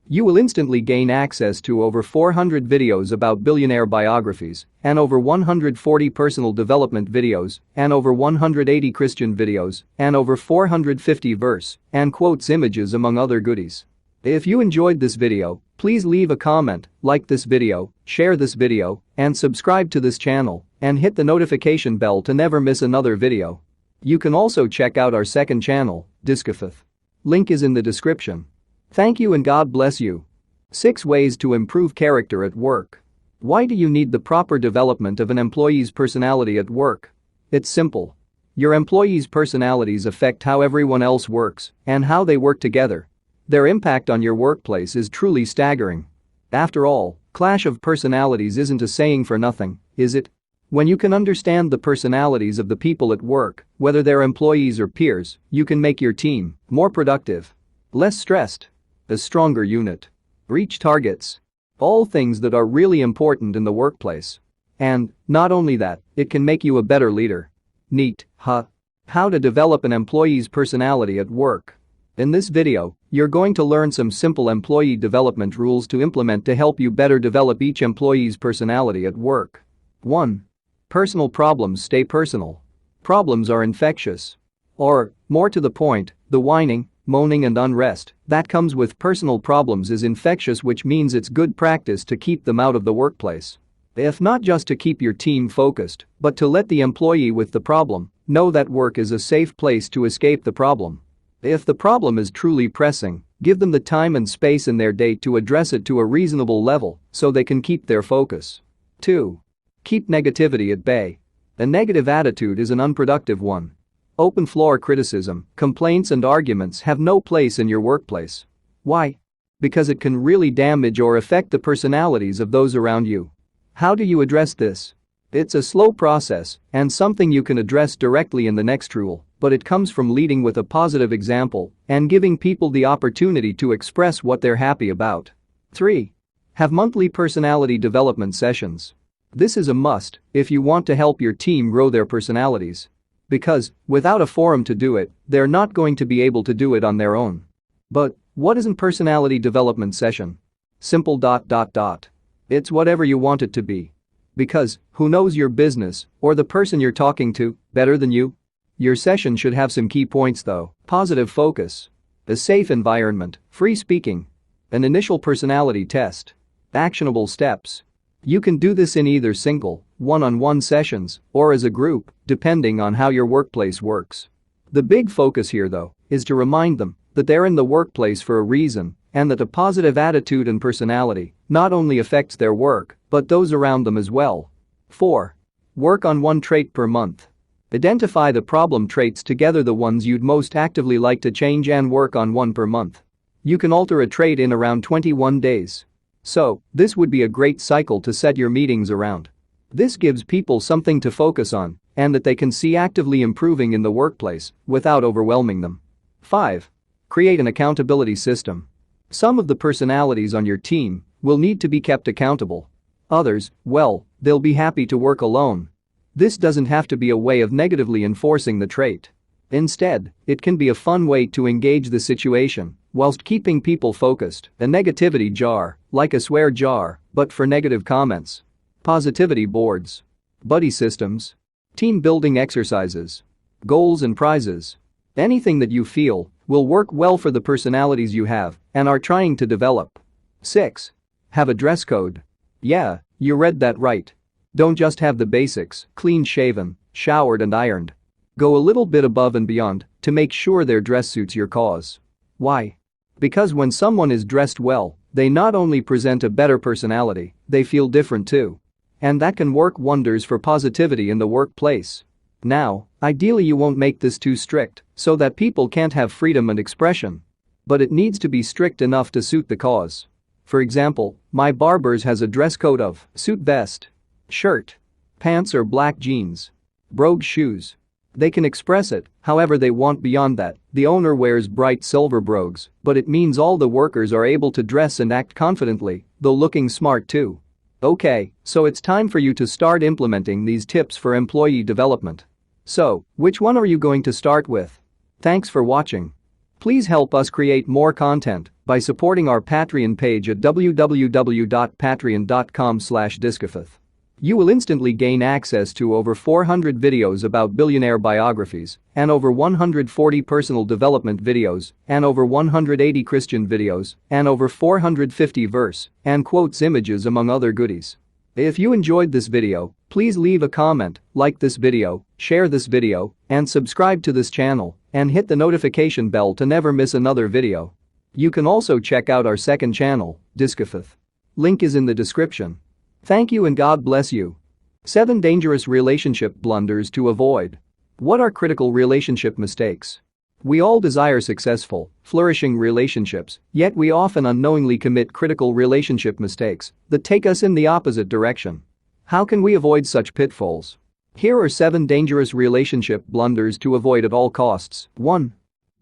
You will instantly gain access to over 400 videos about billionaire biographies and over 140 personal development videos and over 180 Christian videos and over 450 verse and quotes images, among other goodies. If you enjoyed this video, please leave a comment, like this video, share this video, and subscribe to this channel, and hit the notification bell to never miss another video. You can also check out our second channel, Discofith. Link is in the description. Thank you and God bless you. 6 ways to improve character at work. Why do you need the proper development of an employee's personality at work? It's simple. Your employees' personalities affect how everyone else works and how they work together. Their impact on your workplace is truly staggering. After all, clash of personalities isn't a saying for nothing, is it? When you can understand the personalities of the people at work, whether they're employees or peers, you can make your team more productive, less stressed, a stronger unit, reach targets. All things that are really important in the workplace. And, not only that, it can make you a better leader. Neat, huh? How to develop an employee's personality at work. In this video, you're going to learn some simple employee development rules to implement to help you better develop each employee's personality at work. 1. Personal problems stay personal. Problems are infectious. Or, more to the point, the whining, moaning and unrest that comes with personal problems is infectious, which means it's good practice to keep them out of the workplace. If not just to keep your team focused, but to let the employee with the problem know that work is a safe place to escape the problem. If the problem is truly pressing, give them the time and space in their day to address it to a reasonable level so they can keep their focus. 2. Keep negativity at bay. A negative attitude is an unproductive one. Open-floor criticism, complaints and arguments have no place in your workplace. Why? Because it can really damage or affect the personalities of those around you. How do you address this? It's a slow process and something you can address directly in the next rule, but it comes from leading with a positive example and giving people the opportunity to express what they're happy about. 3. Have monthly personality development sessions. This is a must if you want to help your team grow their personalities. Because, without a forum to do it, they're not going to be able to do it on their own. But, what is a personality development session? Simple. It's whatever you want it to be. Because, who knows your business, or the person you're talking to, better than you? Your session should have some key points though: positive focus, a safe environment, free speaking, an initial personality test, actionable steps. You can do this in either single, one-on-one sessions, or as a group, depending on how your workplace works. The big focus here though, is to remind them that they're in the workplace for a reason and that a positive attitude and personality not only affects their work, but those around them as well. 4. Work on one trait per month. Identify the problem traits together, the ones you'd most actively like to change, and work on one per month. You can alter a trait in around 21 days. So, this would be a great cycle to set your meetings around. This gives people something to focus on and that they can see actively improving in the workplace without overwhelming them. 5. Create an accountability system. Some of the personalities on your team will need to be kept accountable. Others, well, they'll be happy to work alone. This doesn't have to be a way of negatively enforcing the trait. Instead, it can be a fun way to engage the situation whilst keeping people focused. A negativity jar, like a swear jar, but for negative comments. Positivity boards. Buddy systems. Team building exercises. Goals and prizes. Anything that you feel will work well for the personalities you have and are trying to develop. 6. Have a dress code. Yeah, you read that right. Don't just have the basics, clean shaven, showered and ironed. Go a little bit above and beyond to make sure their dress suits your cause. Why? Because when someone is dressed well, they not only present a better personality, they feel different too. And that can work wonders for positivity in the workplace. Now, ideally you won't make this too strict so that people can't have freedom and expression. But it needs to be strict enough to suit the cause. For example, my barber's has a dress code of suit vest, shirt, pants or black jeans, brogue shoes. They can express it however they want beyond that. The owner wears bright silver brogues, but it means all the workers are able to dress and act confidently, though looking smart too. Okay, so it's time for you to start implementing these tips for employee development. So, which one are you going to start with? Thanks for watching. Please help us create more content by supporting our Patreon page at www.patreon.com/discofith. You will instantly gain access to over 400 videos about billionaire biographies and over 140 personal development videos and over 180 Christian videos and over 450 verse and quotes images among other goodies. If you enjoyed this video, please leave a comment, like this video, share this video, and subscribe to this channel and hit the notification bell to never miss another video. You can also check out our second channel, Discofith. Link is in the description. Thank you and God bless you. 7 dangerous relationship blunders to avoid. What are critical relationship mistakes? We all desire successful, flourishing relationships, yet we often unknowingly commit critical relationship mistakes that take us in the opposite direction. How can we avoid such pitfalls? Here are 7 dangerous relationship blunders to avoid at all costs. 1.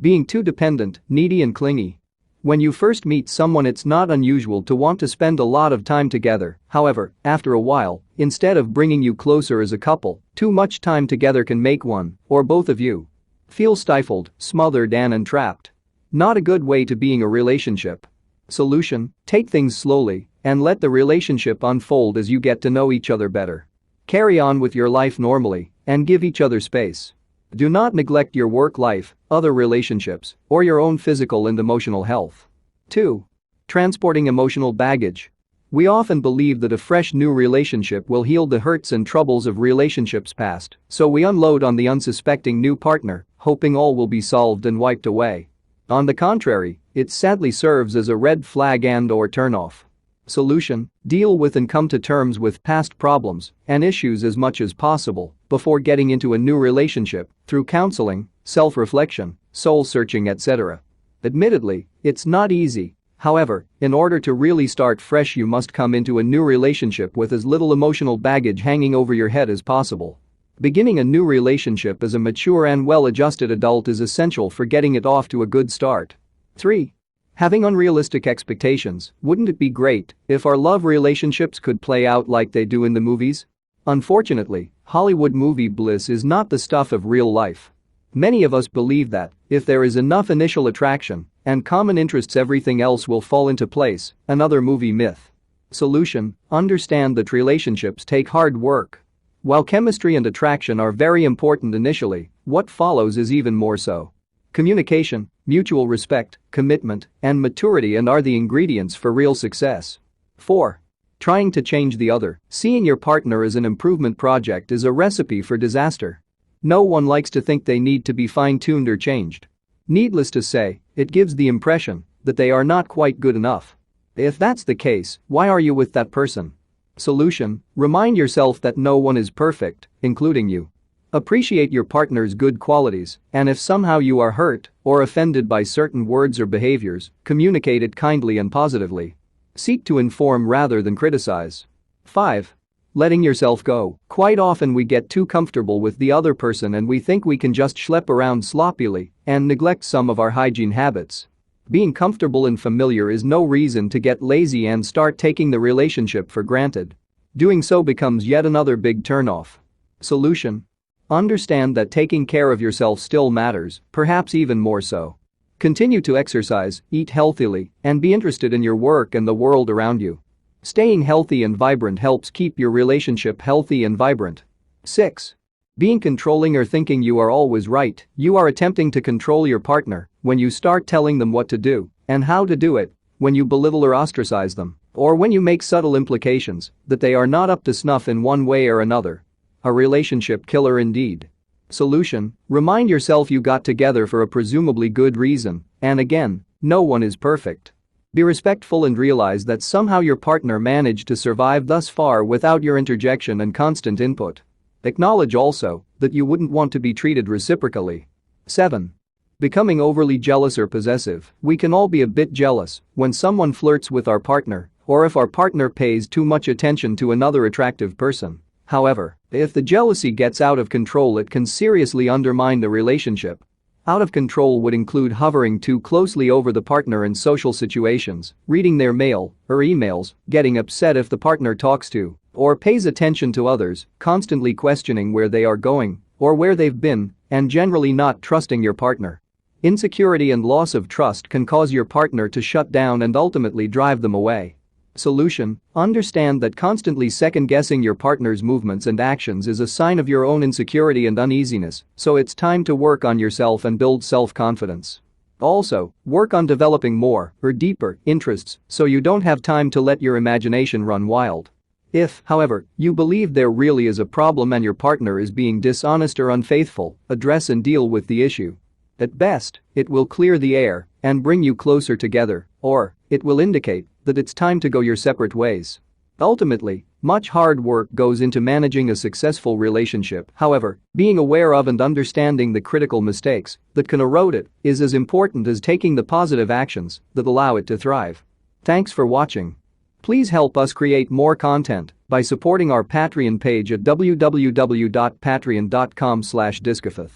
Being too dependent, needy and clingy. When you first meet someone, it's not unusual to want to spend a lot of time together. However, after a while, instead of bringing you closer as a couple, too much time together can make one, or both of you, feel stifled, smothered and entrapped. Not a good way to being a relationship. Solution: take things slowly and let the relationship unfold as you get to know each other better. Carry on with your life normally and give each other space. Do not neglect your work life, other relationships, or your own physical and emotional health. 2. Transporting emotional baggage. We often believe that a fresh new relationship will heal the hurts and troubles of relationships past, so we unload on the unsuspecting new partner, hoping all will be solved and wiped away. On the contrary, it sadly serves as a red flag and/or turnoff. Solution: deal with and come to terms with past problems and issues as much as possible before getting into a new relationship through counseling, self-reflection, soul-searching, etc. Admittedly, it's not easy. However, in order to really start fresh, you must come into a new relationship with as little emotional baggage hanging over your head as possible. Beginning a new relationship as a mature and well-adjusted adult is essential for getting it off to a good start. 3. Having unrealistic expectations. Wouldn't it be great if our love relationships could play out like they do in the movies? Unfortunately, Hollywood movie bliss is not the stuff of real life. Many of us believe that if there is enough initial attraction and common interests, everything else will fall into place. Another movie myth. Solution: understand that relationships take hard work. While chemistry and attraction are very important initially, what follows is even more so. Communication, mutual respect, commitment, and maturity are the ingredients for real success. 4. Trying to change the other. Seeing your partner as an improvement project is a recipe for disaster. No one likes to think they need to be fine-tuned or changed. Needless to say, it gives the impression that they are not quite good enough. If that's the case, why are you with that person? Solution: remind yourself that no one is perfect, including you. Appreciate your partner's good qualities, and if somehow you are hurt or offended by certain words or behaviors, communicate it kindly and positively. Seek to inform rather than criticize. 5. Letting yourself go. Quite often we get too comfortable with the other person and we think we can just schlep around sloppily and neglect some of our hygiene habits. Being comfortable and familiar is no reason to get lazy and start taking the relationship for granted. Doing so becomes yet another big turnoff. Solution: understand that taking care of yourself still matters, perhaps even more so. Continue to exercise, eat healthily, and be interested in your work and the world around you. Staying healthy and vibrant helps keep your relationship healthy and vibrant. 6. Being controlling or thinking you are always right. You are attempting to control your partner when you start telling them what to do and how to do it, when you belittle or ostracize them, or when you make subtle implications that they are not up to snuff in one way or another. A relationship killer indeed. Solution: remind yourself you got together for a presumably good reason, and again, no one is perfect. Be respectful and realize that somehow your partner managed to survive thus far without your interjection and constant input. Acknowledge also that you wouldn't want to be treated reciprocally. 7. Becoming overly jealous or possessive. We can all be a bit jealous when someone flirts with our partner or if our partner pays too much attention to another attractive person. However, if the jealousy gets out of control, it can seriously undermine the relationship. Out of control would include hovering too closely over the partner in social situations, reading their mail or emails, getting upset if the partner talks to or pays attention to others, constantly questioning where they are going or where they've been, and generally not trusting your partner. Insecurity and loss of trust can cause your partner to shut down and ultimately drive them away. Solution: understand that constantly second-guessing your partner's movements and actions is a sign of your own insecurity and uneasiness, so it's time to work on yourself and build self-confidence. Also, work on developing more or deeper interests so you don't have time to let your imagination run wild. If, however, you believe there really is a problem and your partner is being dishonest or unfaithful, address and deal with the issue. At best, it will clear the air and bring you closer together, or it will indicate that it's time to go your separate ways. Ultimately, much hard work goes into managing a successful relationship. However, being aware of and understanding the critical mistakes that can erode it is as important as taking the positive actions that allow it to thrive. Thanks for watching. Please help us create more content by supporting our Patreon page at www.patreon.com/discofith.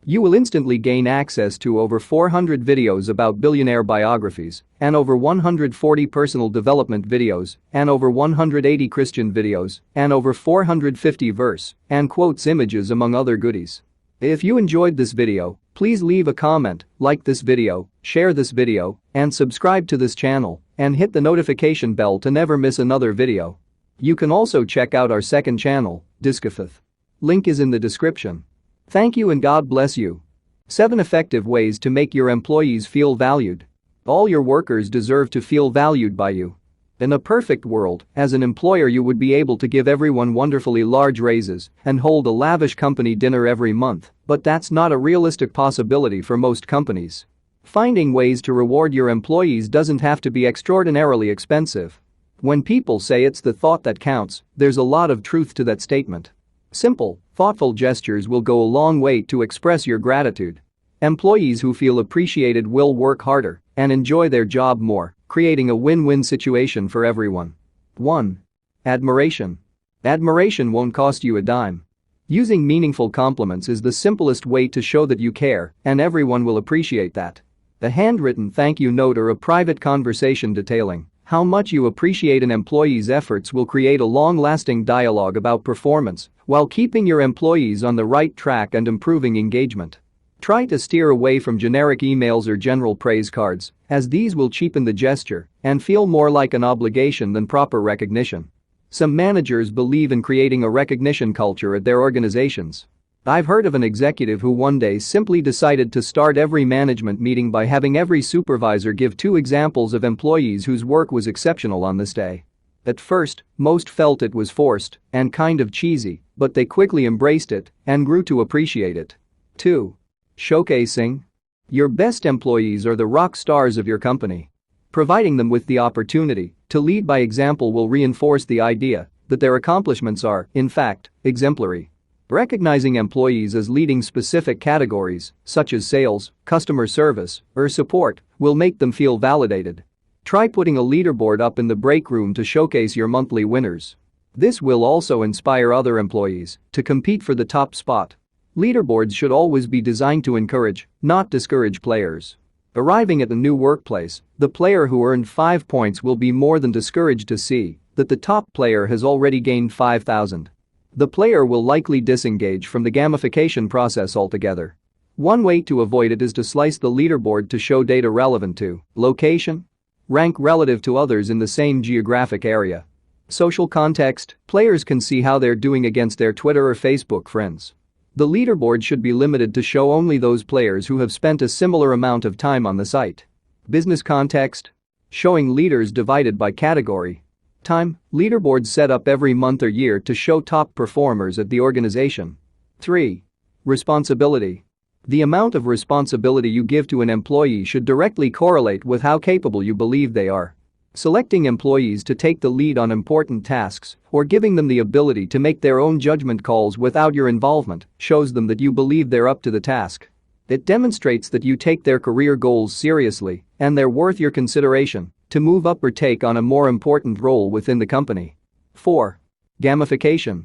You will instantly gain access to over 400 videos about billionaire biographies and over 140 personal development videos and over 180 Christian videos and over 450 verse and quotes images among other goodies. If you enjoyed this video, please leave a comment, like this video, share this video, and subscribe to this channel and hit the notification bell to never miss another video. You can also check out our second channel, Discofith. Link is in the description. Thank you and God bless you. 7 effective ways to make your employees feel valued. All your workers deserve to feel valued by you. In a perfect world, as an employer you would be able to give everyone wonderfully large raises and hold a lavish company dinner every month, but that's not a realistic possibility for most companies. Finding ways to reward your employees doesn't have to be extraordinarily expensive. When people say it's the thought that counts, there's a lot of truth to that statement. Simple, thoughtful gestures will go a long way to express your gratitude. Employees who feel appreciated will work harder and enjoy their job more, creating a win-win situation for everyone. 1. Admiration. Admiration won't cost you a dime. Using meaningful compliments is the simplest way to show that you care, and everyone will appreciate that. A handwritten thank you note or a private conversation detailing how much you appreciate an employee's efforts will create a long-lasting dialogue about performance while keeping your employees on the right track and improving engagement. Try to steer away from generic emails or general praise cards, as these will cheapen the gesture and feel more like an obligation than proper recognition. Some managers believe in creating a recognition culture at their organizations. I've heard of an executive who one day simply decided to start every management meeting by having every supervisor give 2 examples of employees whose work was exceptional on this day. At first, most felt it was forced and kind of cheesy, but they quickly embraced it and grew to appreciate it. 2. Showcasing. Your best employees are the rock stars of your company. Providing them with the opportunity to lead by example will reinforce the idea that their accomplishments are, in fact, exemplary. Recognizing employees as leading specific categories, such as sales, customer service, or support, will make them feel validated. Try putting a leaderboard up in the break room to showcase your monthly winners. This will also inspire other employees to compete for the top spot. Leaderboards should always be designed to encourage, not discourage players. Arriving at a new workplace, the player who earned 5 points will be more than discouraged to see that the top player has already gained 5,000. The player will likely disengage from the gamification process altogether. One way to avoid it is to slice the leaderboard to show data relevant to location, rank relative to others in the same geographic area. Social context, players can see how they're doing against their Twitter or Facebook friends. The leaderboard should be limited to show only those players who have spent a similar amount of time on the site. Business context, showing leaders divided by category. Time, leaderboards set up every month or year to show top performers at the organization. 3. Responsibility. The amount of responsibility you give to an employee should directly correlate with how capable you believe they are. Selecting employees to take the lead on important tasks or giving them the ability to make their own judgment calls without your involvement shows them that you believe they're up to the task. It demonstrates that you take their career goals seriously and they're worth your consideration to move up or take on a more important role within the company. 4. Gamification.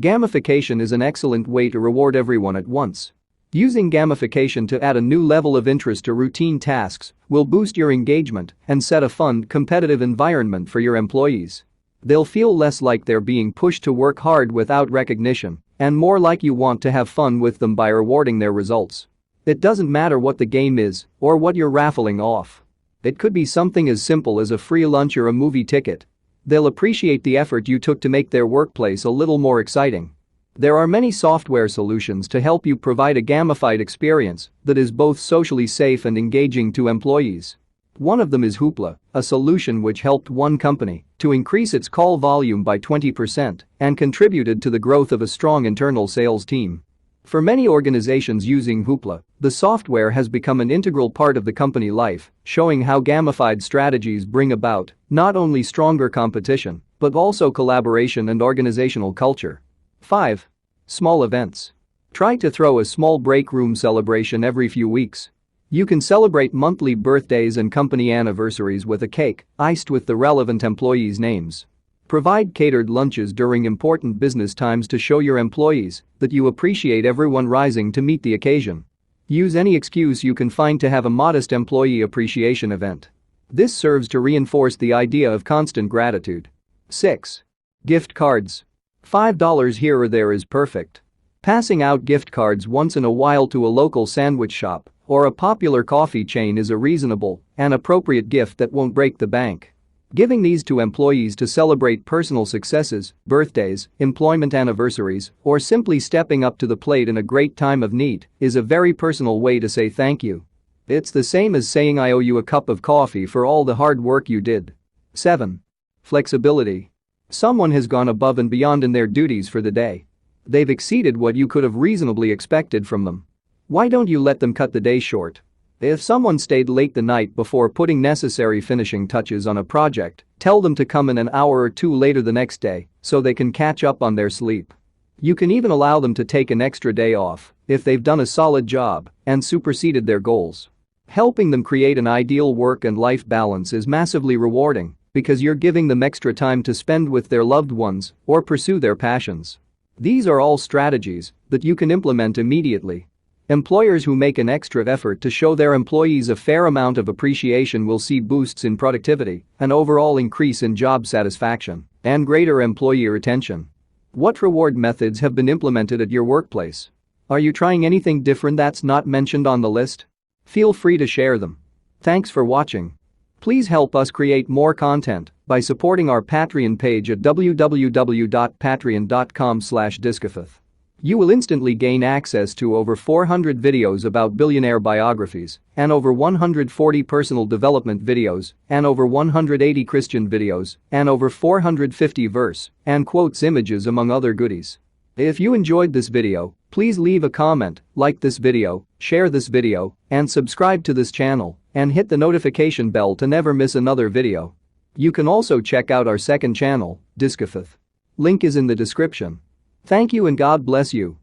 Gamification is an excellent way to reward everyone at once. Using gamification to add a new level of interest to routine tasks will boost your engagement and set a fun, competitive environment for your employees. They'll feel less like they're being pushed to work hard without recognition and more like you want to have fun with them by rewarding their results. It doesn't matter what the game is or what you're raffling off. It could be something as simple as a free lunch or a movie ticket. They'll appreciate the effort you took to make their workplace a little more exciting. There are many software solutions to help you provide a gamified experience that is both socially safe and engaging to employees. One of them is Hoopla, a solution which helped one company to increase its call volume by 20% and contributed to the growth of a strong internal sales team. For many organizations using Hoopla, the software has become an integral part of the company life, showing how gamified strategies bring about not only stronger competition but also collaboration and organizational culture. 5. Small events. Try to throw a small break room celebration every few weeks. You can celebrate monthly birthdays and company anniversaries with a cake iced with the relevant employees' names. Provide catered lunches during important business times to show your employees that you appreciate everyone rising to meet the occasion. Use any excuse you can find to have a modest employee appreciation event. This serves to reinforce the idea of constant gratitude. 6. Gift cards. $5 here or there is perfect. Passing out gift cards once in a while to a local sandwich shop or a popular coffee chain is a reasonable and appropriate gift that won't break the bank. Giving these to employees to celebrate personal successes, birthdays, employment anniversaries, or simply stepping up to the plate in a great time of need is a very personal way to say thank you. It's the same as saying I owe you a cup of coffee for all the hard work you did. 7. Flexibility. Someone has gone above and beyond in their duties for the day. They've exceeded what you could have reasonably expected from them. Why don't you let them cut the day short? If someone stayed late the night before putting necessary finishing touches on a project, tell them to come in an hour or two later the next day so they can catch up on their sleep. You can even allow them to take an extra day off if they've done a solid job and superseded their goals. Helping them create an ideal work and life balance is massively rewarding because you're giving them extra time to spend with their loved ones or pursue their passions. These are all strategies that you can implement immediately. Employers who make an extra effort to show their employees a fair amount of appreciation will see boosts in productivity, an overall increase in job satisfaction, and greater employee retention. What reward methods have been implemented at your workplace? Are you trying anything different that's not mentioned on the list? Feel free to share them. Thanks for watching. Please help us create more content by supporting our Patreon page at www.patreon.com/discofith. You will instantly gain access to over 400 videos about billionaire biographies and over 140 personal development videos and over 180 Christian videos and over 450 verse and quotes images among other goodies. If you enjoyed this video, please leave a comment, like this video, share this video, and subscribe to this channel and hit the notification bell to never miss another video. You can also check out our second channel, Discofith. Link is in the description. Thank you and God bless you.